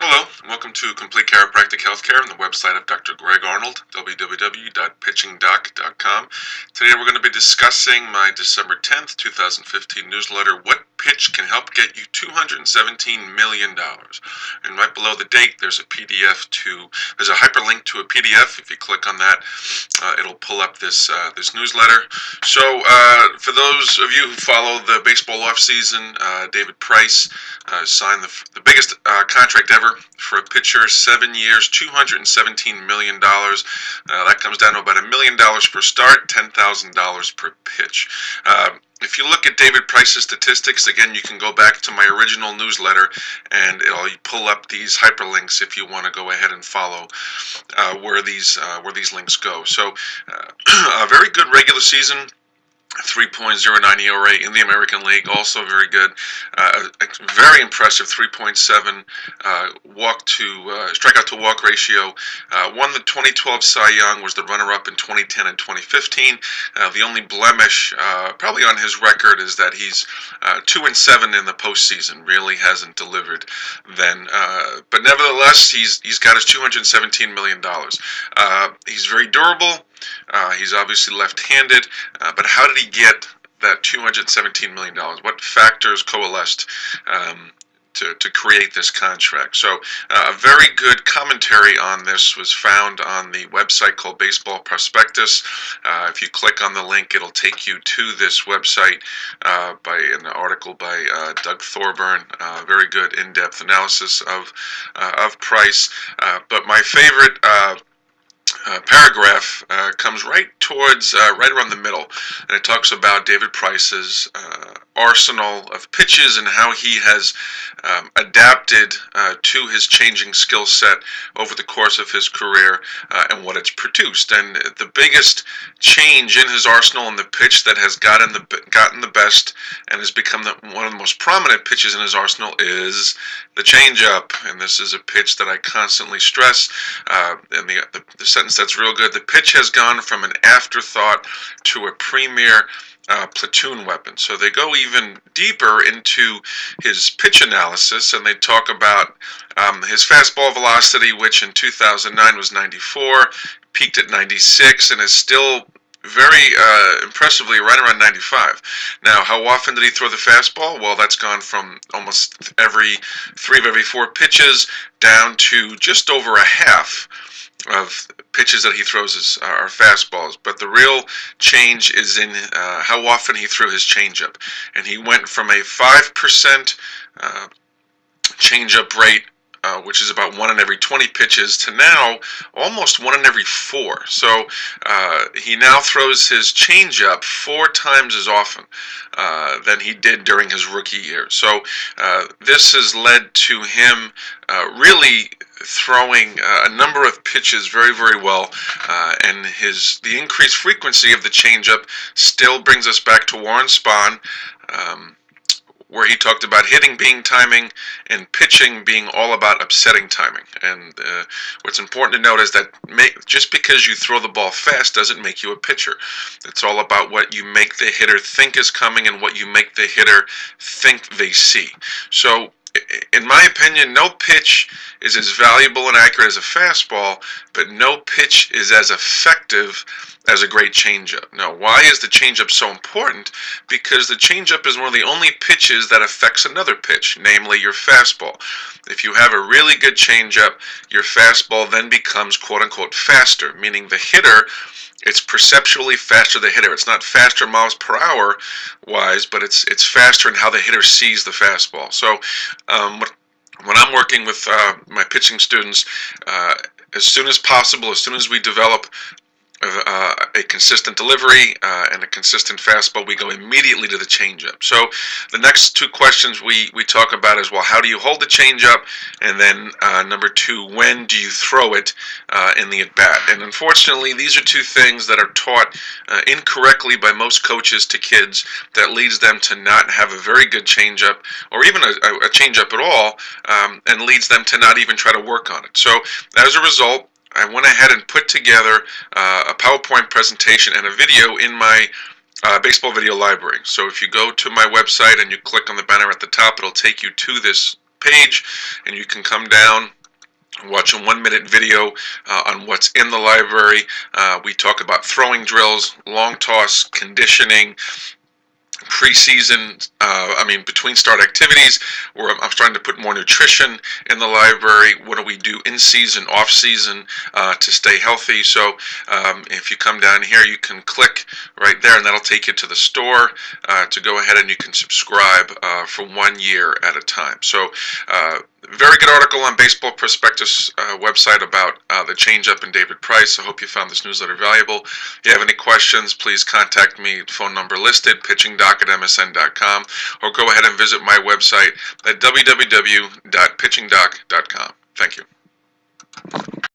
Hello, and welcome to Complete Chiropractic Healthcare on the website of Dr. Greg Arnold, www.pitchingdoc.com. Today we're going to be discussing my December 10th, 2015 newsletter, What Pitch Can Help Get You $217 Million. And right below the date, there's a hyperlink to a PDF. If you click on that, it'll pull up this newsletter. So for those of you who follow the baseball offseason, David Price signed the biggest contract ever for a pitcher, 7 years, $217 million. That comes down to about $1 million per start, $10,000 per pitch. If you look at David Price's statistics, again, you can go back to my original newsletter and it'll pull up these hyperlinks if you want to go ahead and follow where these links go. So a very good regular season. 3.09 ERA in the American League, also very good. Very impressive 3.7 strikeout to walk ratio. Won the 2012 Cy Young, was the runner-up in 2010 and 2015. The only blemish probably on his record is that he's 2-7 in the postseason. Really hasn't delivered then. But nevertheless, he's got his $217 million. He's very durable. He's obviously left-handed, but how did he get that $217 million? What factors coalesced to create this contract? So a very good commentary on this was found on the website called Baseball Prospectus. If you click on the link, it'll take you to this website by an article by Doug Thorburn. Very good in-depth analysis of Price. But my favorite paragraph comes right around the middle, and it talks about David Price's arsenal of pitches and how he has adapted to his changing skill set over the course of his career and what it's produced. And the biggest change in his arsenal and the pitch that has gotten the best and has become one of the most prominent pitches in his arsenal is the changeup. And this is a pitch that I constantly stress. And the sentence that's real good: the pitch has gone from an afterthought to a premier platoon weapon. So they go even deeper into his pitch analysis, and they talk about his fastball velocity, which in 2009 was 94, peaked at 96, and is still very impressively right around 95. Now, how often did he throw the fastball? Well, that's gone from almost every 3 of every 4 pitches down to just over a half of pitches that he throws are fastballs. But the real change is in how often he threw his changeup. And he went from a 5% changeup rate, which is about 1 in every 20 pitches, to now almost 1 in every 4. So he now throws his changeup 4 times as often than he did during his rookie year. So this has led to him really throwing a number of pitches very, very well, and the increased frequency of the changeup still brings us back to Warren Spahn, where he talked about hitting being timing and pitching being all about upsetting timing. And what's important to note is that just because you throw the ball fast doesn't make you a pitcher. It's all about what you make the hitter think is coming and what you make the hitter think they see. So in my opinion, no pitch is as valuable and accurate as a fastball, but no pitch is as effective as a great changeup. Now, why is the changeup so important? Because the changeup is one of the only pitches that affects another pitch, namely your fastball. If you have a really good changeup, your fastball then becomes quote-unquote faster, meaning the hitter, it's perceptually faster the hitter. It's not faster miles per hour wise, but it's faster in how the hitter sees the fastball. So when I'm working with my pitching students, as soon as possible, as soon as we develop a consistent delivery and a consistent fastball, we go immediately to the changeup. So the next 2 questions we talk about is, well, how do you hold the changeup? And then number 2, when do you throw it in the at-bat? And unfortunately, these are 2 things that are taught incorrectly by most coaches to kids, that leads them to not have a very good changeup, or even a changeup at all, and leads them to not even try to work on it. So as a result, I went ahead and put together a PowerPoint presentation and a video in my baseball video library. So if you go to my website and you click on the banner at the top, it'll take you to this page, and you can come down, watch a 1-minute video on what's in the library. We talk about throwing drills, long toss, conditioning, preseason, between start activities, where I'm trying to put more nutrition in the library. What do we do in season, off season, to stay healthy? So if you come down here, you can click right there, and that'll take you to the store to go ahead and you can subscribe for 1 year at a time. So very good article on Baseball Prospectus website about the change-up in David Price. I hope you found this newsletter valuable. If you have any questions, please contact me. Phone number listed, pitchingdoc@msn.com, or go ahead and visit my website at www.pitchingdoc.com. Thank you.